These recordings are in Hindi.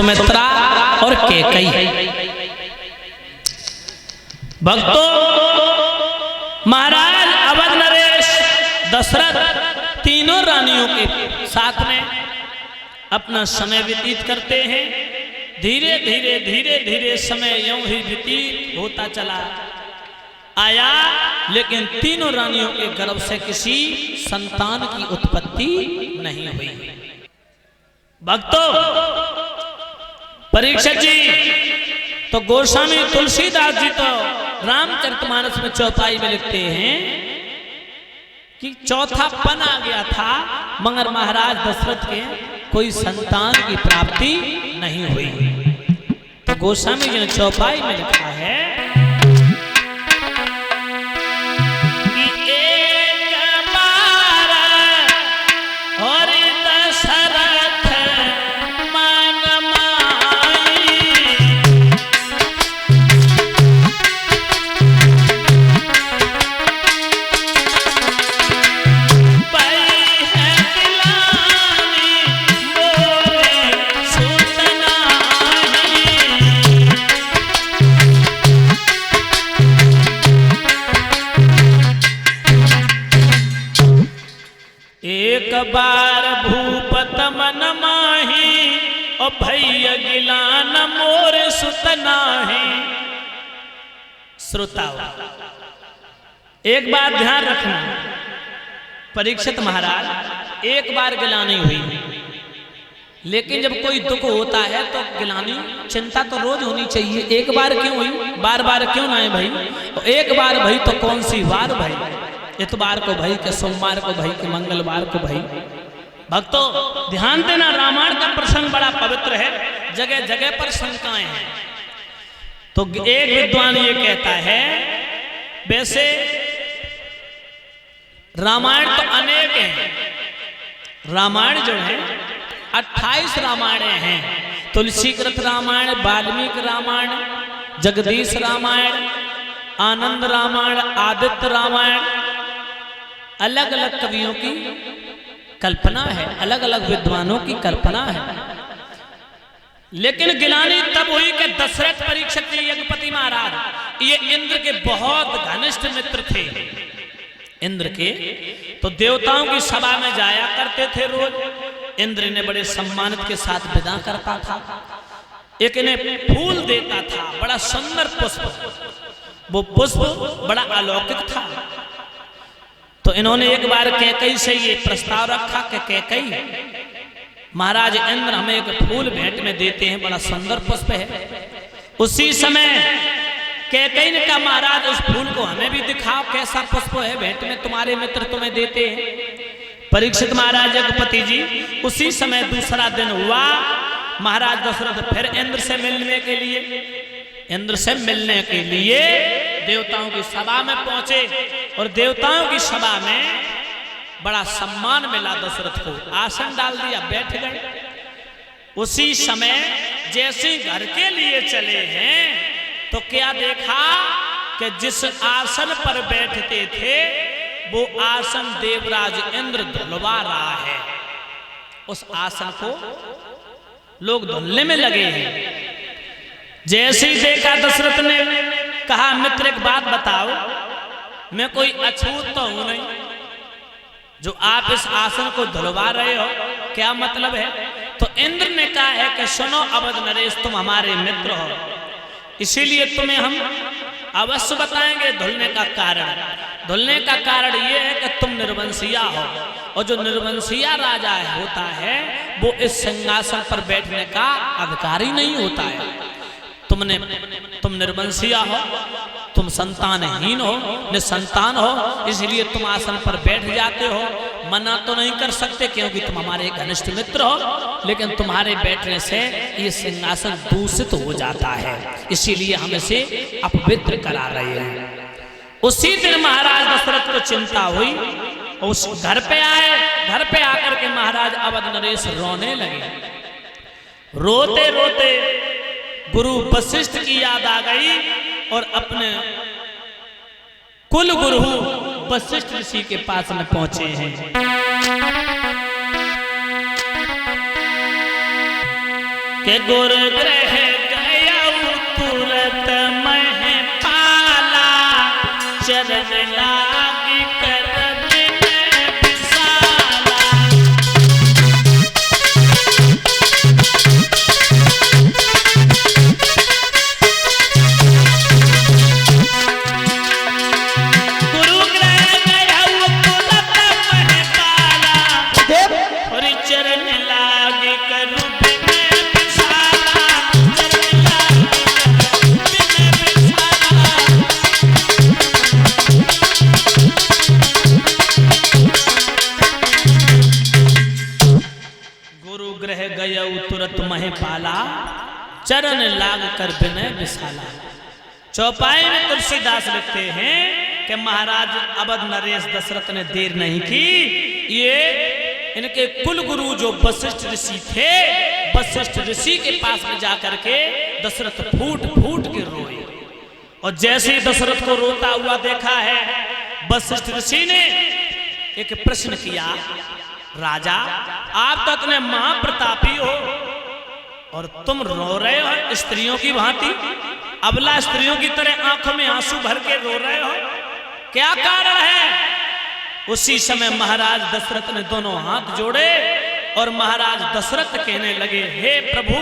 सुमित्रा और कैकेयी। भक्तों, महाराज अवध नरेश दशरथ तीनों रानियों के साथ में अपना समय व्यतीत करते हैं। धीरे धीरे धीरे धीरे समय यूं ही व्यतीत होता चला आया, लेकिन तीनों रानियों के गर्भ से किसी संतान की उत्पत्ति नहीं हुई। भक्तों, परीक्षित जी तो गोस्वामी तुलसीदास जी तो रामचरितमानस में चौपाई में लिखते हैं कि चौथा पन आ गया था, मगर महाराज दशरथ के कोई संतान की प्राप्ति नहीं हुई। तो गोस्वामी जी ने चौपाई में लिखा है कि एक बार और दशरथ मन माई, एक बार भूपत मन माही और भैया गिलान मोर सुत नाही। श्रोताओ, एक बात ध्यान रखना, परीक्षित महाराज एक बार गिलानी हुई, लेकिन जब कोई दुख होता है तो गिलानी चिंता तो रोज होनी चाहिए। एक बार क्यों हुई, बार बार क्यों ना है भाई? एक बार भाई तो कौन सी बार भाई? इतवार को भाई के, सोमवार को भाई के, मंगलवार को भाई। भक्तों, ध्यान देना, रामायण का प्रसंग बड़ा पवित्र है, जगह जगह पर शंकाएं हैं। तो एक विद्वान ये कहता है, वैसे रामायण तो अनेक हैं, रामायण जो है 28 रामायण हैं। तुलसीकृत रामायण, वाल्मीकि रामायण, जगदीश रामायण, आनंद रामायण, आदित्य रामायण, अलग अलग कवियों की कल्पना है, अलग अलग विद्वानों की कल्पना है। लेकिन गिलानी तब हुई कि दशरथ परीक्षित यज्ञपति महाराज ये इंद्र के बहुत घनिष्ठ मित्र थे। इंद्र के तो देवताओं की सभा में जाया करते थे रोज। इंद्र ने बड़े सम्मानित के साथ विदा करता था, एक इन्हें फूल देता था, बड़ा सुंदर पुष्प, वो पुष्प बड़ा अलौकिक था। तो इन्होंने एक बार कैकेयी से ये प्रस्ताव रखा कि कैकेयी, महाराज इंद्र हमें एक फूल भेंट में देते हैं, बड़ा सुंदर पुष्प है। उसी समय कैकेयी ने कहा, महाराज उस फूल को हमें भी दिखाओ, कैसा पुष्प है भेंट में, तुम्हारे मित्र तुम्हें देते हैं। परीक्षित महाराज यज्ञपति जी, उसी समय दूसरा दिन हुआ, महाराज दशरथ फिर इंद्र से मिलने के लिए देवताओं की सभा में पहुंचे, और देवताओं की सभा में बड़ा सम्मान मिला दशरथ को, आसन डाल दिया, बैठ गए। उसी समय जैसे घर के लिए चले हैं तो क्या देखा कि जिस आसन पर बैठते थे वो आसन देवराज इंद्र धुलवा रहा है। उस आसन को लोग धुलने में लगे हैं। जैसे ही देखा दशरथ ने कहा, मित्र एक बात बताओ, मैं कोई अछूत तो हूं नहीं जो आप इस आसन को धुलवा रहे हो, क्या मतलब है? तो इंद्र ने कहा है कि सुनो अवध नरेश, तुम हमारे मित्र हो, इसीलिए तुम्हें हम अवश्य बताएंगे धुलने का कारण। धुलने का कारण ये है कि तुम निर्वंशिया हो, और जो निर्वंशिया राजा होता है वो इस सिंहासन पर बैठने का अधिकारी नहीं होता है। तुम निर्वंशिया हो, तुम संतानहीन हो, निसंतान हो, इसलिए तुम आसन पर बैठ जाते हो। मना तो नहीं कर सकते क्योंकि तुम हमारे घनिष्ठ मित्र हो, लेकिन तुम्हारे बैठने से ये सिंहासन दूषित हो जाता है, इसीलिए हम इसे अपवित्र करा रहे हैं। उसी दिन महाराज दशरथ को चिंता हुई, उस घर पे आए। घर पे आकर के महाराज अवध नरेश रोने लगे। रोते रोते गुरु वशिष्ठ की याद आ गई और अपने कुल गुरु वशिष्ठ ऋषि के पास में पहुंचे हैं। के गुरुग्रह गया तुरत मह पाला चरण लागी कर बिन विशाला। गुरुग्रह गया तुरत मह पाला और चरण लागी कर तुरत मह पाला चरण लाग कर बिनय विशाला। चौपाई में तुलसीदास लिखते हैं कि महाराज अवध नरेश दशरथ ने देर नहीं की। ये इनके कुल गुरु जो वशिष्ठ ऋषि थे, वशिष्ठ ऋषि के पास में जाकर के दशरथ फूट फूट के रोए। और जैसे ही दशरथ को रोता हुआ देखा है, वशिष्ठ ऋषि ने एक प्रश्न किया, राजा आप तो इतने महाप्रतापी हो और तुम रो रहे हो स्त्रियों की भांति, अबला स्त्रियों की तरह आंखों में आंसू भर के रो रहे हो, क्या कारण है? उसी समय महाराज दशरथ ने दोनों हाथ जोड़े और महाराज दशरथ कहने लगे, हे प्रभु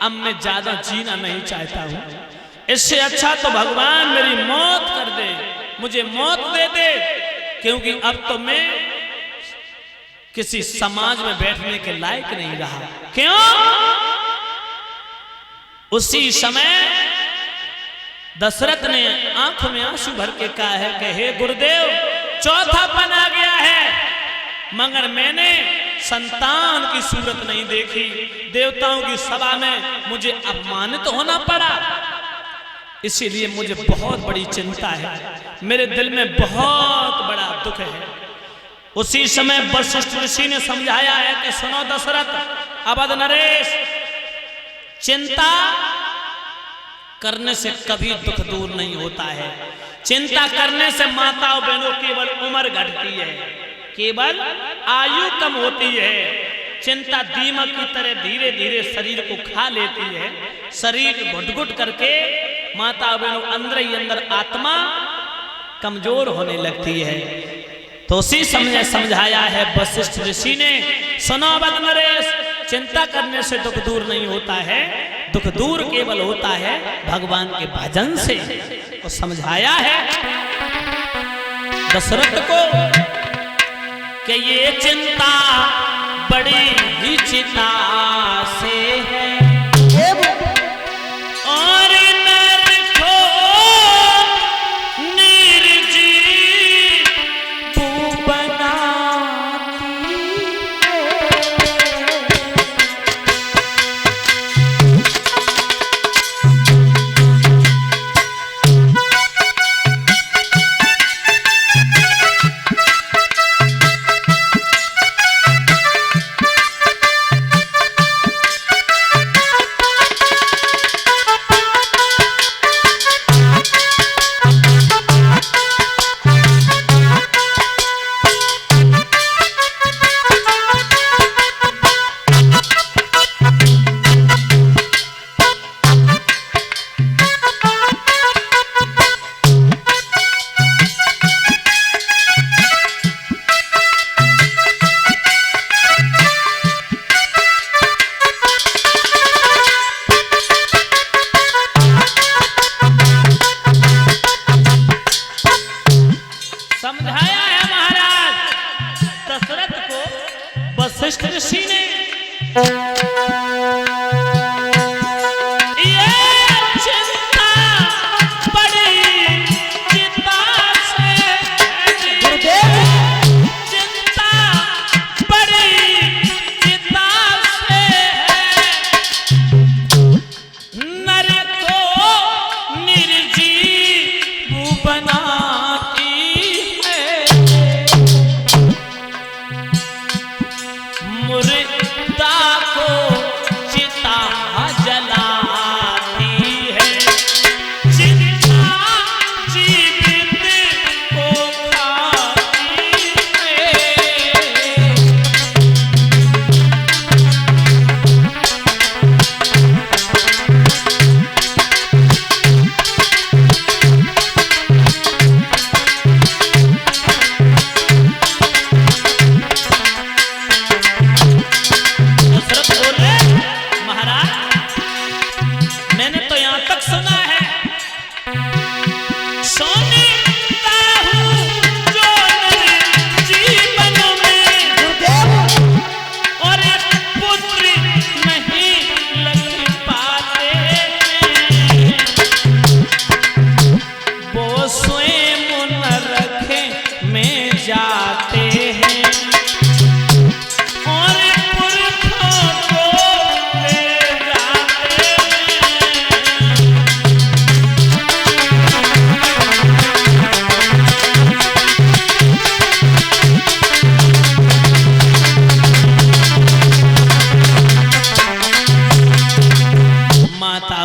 अब मैं ज्यादा जीना नहीं चाहता हूं, इससे अच्छा तो भगवान मेरी मौत कर दे, मुझे मौत दे दे, क्योंकि अब तो मैं किसी समाज में बैठने के लायक नहीं रहा। क्यों? उसी समय दशरथ ने आंखों में आंसू भर के कहा है कि हे गुरुदेव चौथापन आ गया है, मगर मैंने संतान की सूरत नहीं देखी, देवताओं की सभा में मुझे अपमानित होना पड़ा, इसीलिए मुझे बहुत बड़ी चिंता है, मेरे दिल में बहुत बड़ा दुख है। उसी समय वशिष्ठ ऋषि ने समझाया है कि सुनो दशरथ, अवध नरेश, चिंता करने से कभी दुख दूर नहीं होता है, चिंता करने से माताओं बहनों केवल उम्र घटती है, केवल आयु कम होती है। चिंता दीमक की तरह धीरे धीरे शरीर को खा लेती है, शरीर घुट घुट करके माता बहनों अंदर ही अंदर आत्मा कमजोर होने लगती है। तो उसी समय समझाया है वशिष्ठ ऋषि ने, सुनो अवध नरेश, चिंता करने से दुख दूर नहीं होता है, दुख दूर केवल होता है भगवान के भजन से। तो समझाया है दशरथ को कि ये चिंता बड़ी ही चिता से है और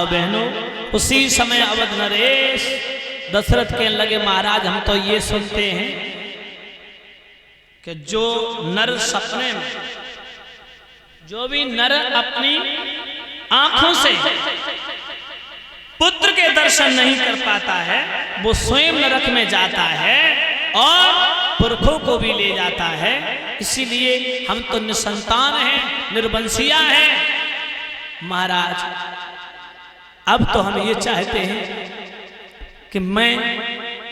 बहनों, उसी समय अवध नरेश दशरथ कहने लगे महाराज हम तो ये सुनते हैं कि जो नर सपने में, जो भी नर अपनी आंखों से पुत्र के दर्शन नहीं कर पाता है वो स्वयं नरक में जाता है और पुरखों को भी ले जाता है। इसीलिए हम तो निसंतान हैं, निर्वंशिया हैं। महाराज अब तो हम ये चाहते हैं कि मैं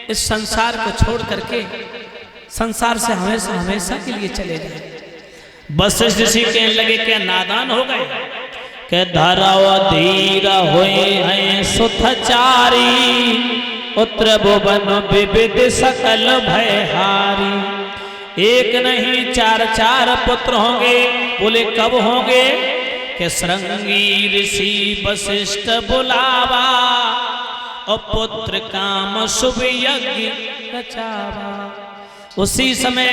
इस संसार को छोड़ करके संसार से हमेशा हमेशा के लिए चले जाए। वशिष्ठ ऋषि कहने लगे क्या नादान हो गए के धरव धीर हुए हैं सुथचारी, उत्र भुवन विविध सकल भयहारी। एक नहीं चार चार पुत्र होंगे। बोले कब होंगे के श्रृंगी ऋषि वशिष्ठ बुलावा, और पुत्र काम शुभ यज्ञ रचावा। उसी समय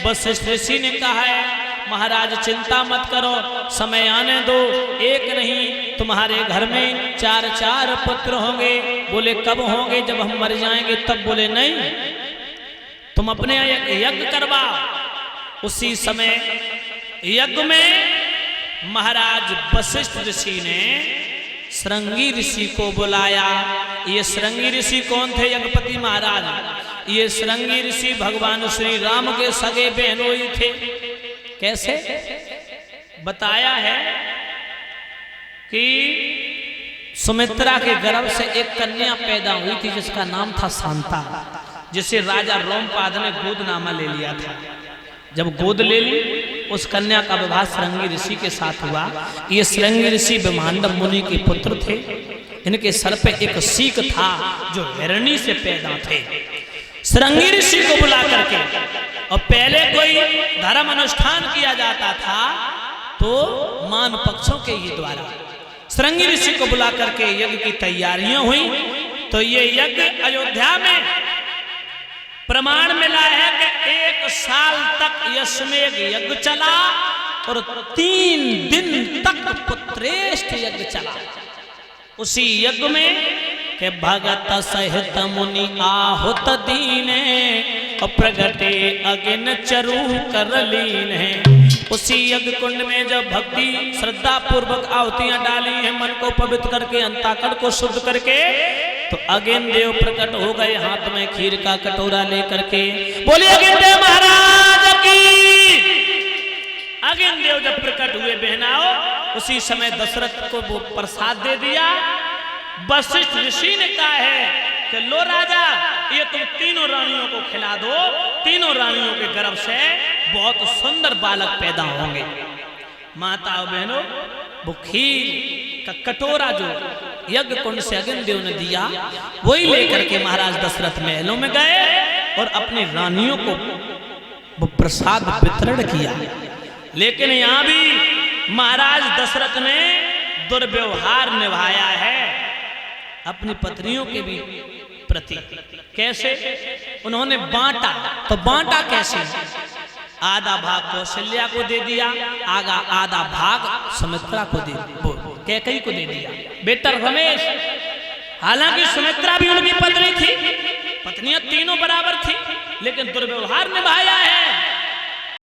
वशिष्ठ ऋषि ने कहा है महाराज चिंता मत करो, समय आने दो, एक नहीं तुम्हारे घर में चार चार पुत्र होंगे। बोले कब होंगे जब हम मर जाएंगे तब। बोले नहीं तुम अपने यज्ञ करवाओ। उसी समय यज्ञ में महाराज वशिष्ठ ऋषि ने श्रृंगी ऋषि को बुलाया। ये श्रृंगी ऋषि कौन थे? यज्ञपति महाराज। ये श्रृंगी ऋषि भगवान श्री राम के सगे बहनोई थे। कैसे? बताया है कि सुमित्रा के गर्भ से एक कन्या पैदा हुई थी जिसका नाम था शांता, जिसे राजा रोमपाद ने गोदनामा ले लिया था। जब गोद ले ली उस कन्या का विवाह श्रृंगी ऋषि के साथ हुआ। ये श्रृंगी ऋषि ब्रह्मांड मुनि के पुत्र थे। इनके सर पे एक सीक था जो हिरणी से पैदा थे। श्रृंगी ऋषि को बुला करके, और पहले कोई धर्म अनुष्ठान किया जाता था तो मान पक्षों के ही द्वारा श्रृंगी ऋषि को बुला करके यज्ञ की तैयारियां हुई। तो ये यज्ञ अयोध्या में प्रमाण मिला है कि 1 साल तक यशमेघ यज्ञ चला और 3 दिन तक पुत्रेष्ठ यज्ञ चला। उसी यज्ञ में के भगत सहित मुनि आहुत दीने, और प्रगटे अगिन चरु कर लीन है। उसी यज्ञ कुंड में जब भक्ति श्रद्धा पूर्वक आहुतियां डाली हैं, मन को पवित्र करके अंतःकरण को शुद्ध करके, तो अगिन देव प्रकट हो गए हाथ में खीर का कटोरा लेकर के। बोलिए अगिन देव महाराज की। अगिन देव जब प्रकट हुए बहनाओ, उसी समय दशरथ को वो प्रसाद दे दिया। वशिष्ठ ऋषि ने कहा है कि लो राजा ये तुम तीनों रानियों को खिला दो, तीनों रानियों के गर्भ से बहुत सुंदर बालक पैदा होंगे। माता और बहनों वो खीर का कटोरा जो यज्ञ कुंड से अग्नि देव ने दिया वही लेकर के महाराज दशरथ महलों में गए और अपनी रानियों को वो प्रसाद वितरण किया। लेकिन यहाँ भी महाराज दशरथ ने दुर्व्यवहार निभाया है अपनी पत्नियों के भी प्रति। कैसे? उन्होंने बांटा। तो बांटा कैसे? आधा भाग कौशल्या को दे दिया, आधा भाग सुमित्रा को दे कैकई को दे दिया। बेटा रमेश, हालांकि सुमित्रा भी उनकी पत्नी थी, पत्नियां तीनों बराबर थी, लेकिन दुर्व्यवहार निभाया है।